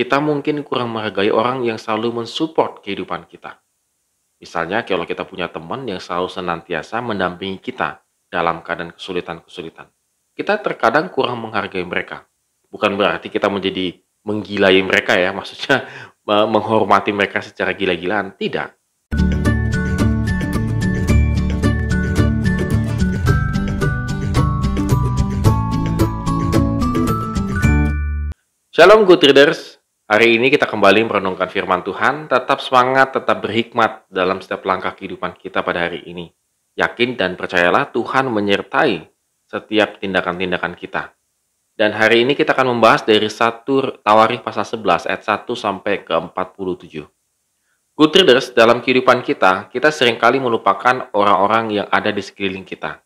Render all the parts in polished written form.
Kita mungkin kurang menghargai orang yang selalu mensupport kehidupan kita. Misalnya kalau kita punya teman yang selalu senantiasa mendampingi kita dalam keadaan kesulitan-kesulitan. Kita terkadang kurang menghargai mereka. Bukan berarti kita menjadi menggilai mereka ya, maksudnya menghormati mereka secara gila-gilaan. Tidak. Shalom good readers. Hari ini kita kembali merenungkan firman Tuhan. Tetap semangat, tetap berhikmat dalam setiap langkah kehidupan kita pada hari ini. Yakin dan percayalah Tuhan menyertai setiap tindakan-tindakan kita. Dan hari ini kita akan membahas dari 1 Tawarikh pasal 11 ayat 1 sampai ke 47. Good readers, dalam kehidupan kita seringkali melupakan orang-orang yang ada di sekeliling kita.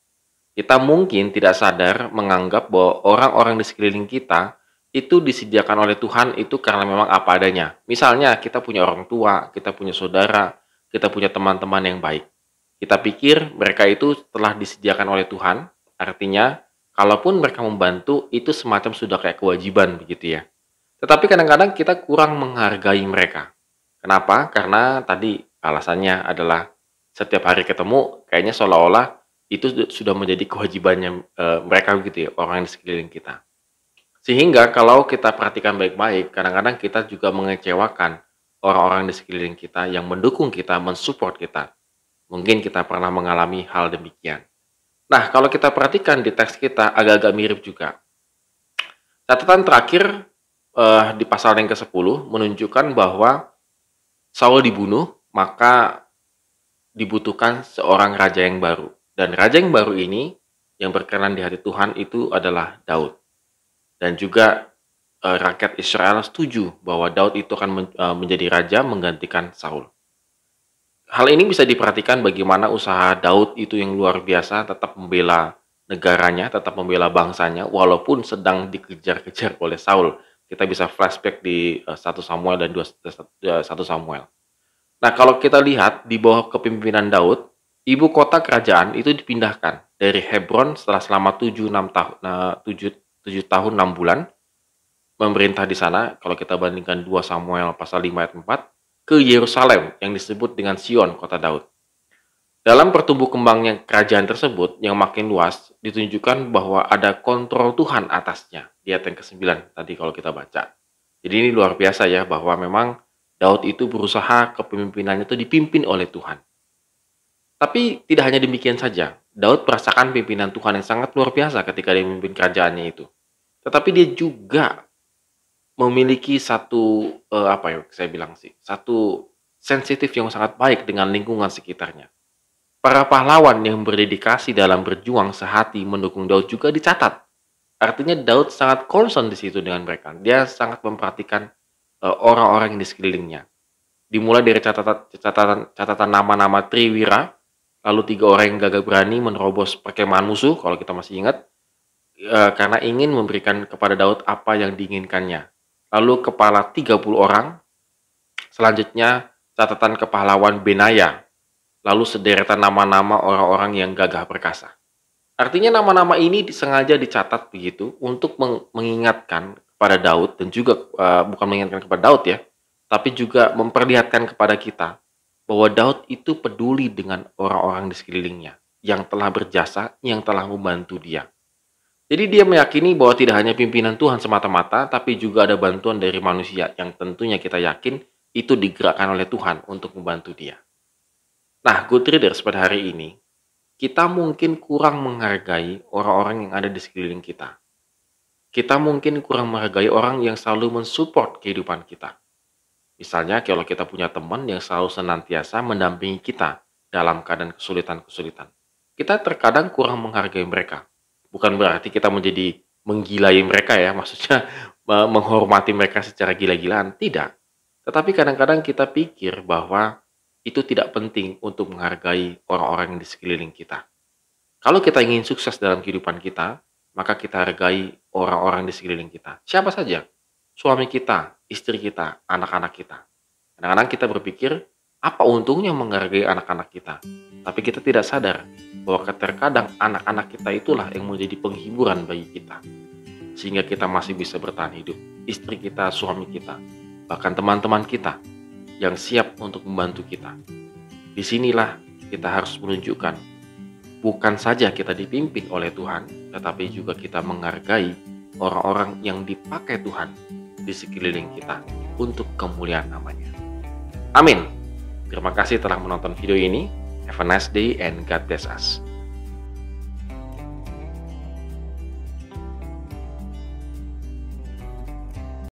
Kita mungkin tidak sadar menganggap bahwa orang-orang di sekeliling kita itu disediakan oleh Tuhan itu karena memang apa adanya. Misalnya kita punya orang tua, kita punya saudara, kita punya teman-teman yang baik. Kita pikir mereka itu telah disediakan oleh Tuhan, artinya kalaupun mereka membantu itu semacam sudah kayak kewajiban begitu ya. Tetapi kadang-kadang kita kurang menghargai mereka. Kenapa? Karena tadi alasannya adalah setiap hari ketemu kayaknya seolah-olah itu sudah menjadi kewajibannya mereka begitu ya, orang di sekeliling kita. Sehingga kalau kita perhatikan baik-baik, kadang-kadang kita juga mengecewakan orang-orang di sekeliling kita yang mendukung kita, mensupport kita. Mungkin kita pernah mengalami hal demikian. Nah, kalau kita perhatikan di teks kita agak-agak mirip juga. Catatan terakhir di pasal yang ke-10 menunjukkan bahwa Saul dibunuh, maka dibutuhkan seorang raja yang baru. Dan raja yang baru ini yang berkenan di hati Tuhan itu adalah Daud. Dan juga rakyat Israel setuju bahwa Daud itu akan menjadi raja menggantikan Saul. Hal ini bisa diperhatikan bagaimana usaha Daud itu yang luar biasa tetap membela negaranya, tetap membela bangsanya walaupun sedang dikejar-kejar oleh Saul. Kita bisa flashback di 1 Samuel dan 1 Samuel. Nah, kalau kita lihat di bawah kepemimpinan Daud, ibu kota kerajaan itu dipindahkan dari Hebron setelah selama 7 tahun 6 bulan memerintah di sana. Kalau kita bandingkan 2 Samuel pasal 5 ayat 4 ke Yerusalem yang disebut dengan Sion, kota Daud. Dalam pertumbuh kembangnya kerajaan tersebut yang makin luas, ditunjukkan bahwa ada kontrol Tuhan atasnya. Di ayat yang ke-9 tadi kalau kita baca. Jadi ini luar biasa ya, bahwa memang Daud itu berusaha kepemimpinannya itu dipimpin oleh Tuhan. Tapi tidak hanya demikian saja. Daud merasakan pimpinan Tuhan yang sangat luar biasa ketika dia memimpin kerajaannya itu. Tetapi dia juga memiliki satu satu sensitif yang sangat baik dengan lingkungan sekitarnya. Para pahlawan yang berdedikasi dalam berjuang sehati mendukung Daud juga dicatat. Artinya Daud sangat concern di situ dengan mereka. Dia sangat memperhatikan orang-orang di sekelilingnya. Dimulai dari catatan nama-nama Triwira, lalu 3 orang yang gagah berani menerobos perkemahan musuh, kalau kita masih ingat, karena ingin memberikan kepada Daud apa yang diinginkannya. Lalu kepala 30 orang, selanjutnya catatan kepahlawan Benaya, lalu sederetan nama-nama orang-orang yang gagah perkasa. Artinya nama-nama ini sengaja dicatat begitu untuk mengingatkan kepada Daud dan juga bukan mengingatkan kepada Daud ya, tapi juga memperlihatkan kepada kita bahwa Daud itu peduli dengan orang-orang di sekelilingnya yang telah berjasa, yang telah membantu dia. Jadi dia meyakini bahwa tidak hanya pimpinan Tuhan semata-mata, tapi juga ada bantuan dari manusia yang tentunya kita yakin itu digerakkan oleh Tuhan untuk membantu dia. Nah, good readers, pada hari ini, kita mungkin kurang menghargai orang-orang yang ada di sekeliling kita. Kita mungkin kurang menghargai orang yang selalu mensupport kehidupan kita. Misalnya kalau kita punya teman yang selalu senantiasa mendampingi kita dalam keadaan kesulitan-kesulitan. Kita terkadang kurang menghargai mereka. Bukan berarti kita menjadi menggilai mereka ya, maksudnya menghormati mereka secara gila-gilaan. Tidak. Tetapi kadang-kadang kita pikir bahwa itu tidak penting untuk menghargai orang-orang di sekeliling kita. Kalau kita ingin sukses dalam kehidupan kita, maka kita hargai orang-orang di sekeliling kita. Siapa saja? Suami kita, istri kita, anak-anak kita. Kadang-kadang kita berpikir, apa untungnya menghargai anak-anak kita? Tapi kita tidak sadar bahwa terkadang anak-anak kita itulah yang menjadi penghiburan bagi kita. Sehingga kita masih bisa bertahan hidup. Istri kita, suami kita. bahkan teman-teman kita yang siap untuk membantu kita. Disinilah kita harus menunjukkan, bukan saja kita dipimpin oleh Tuhan, tetapi juga kita menghargai orang-orang yang dipakai Tuhan di sekeliling kita untuk kemuliaan namanya. Amin. Terima kasih telah menonton video ini. Have a nice day and God bless us.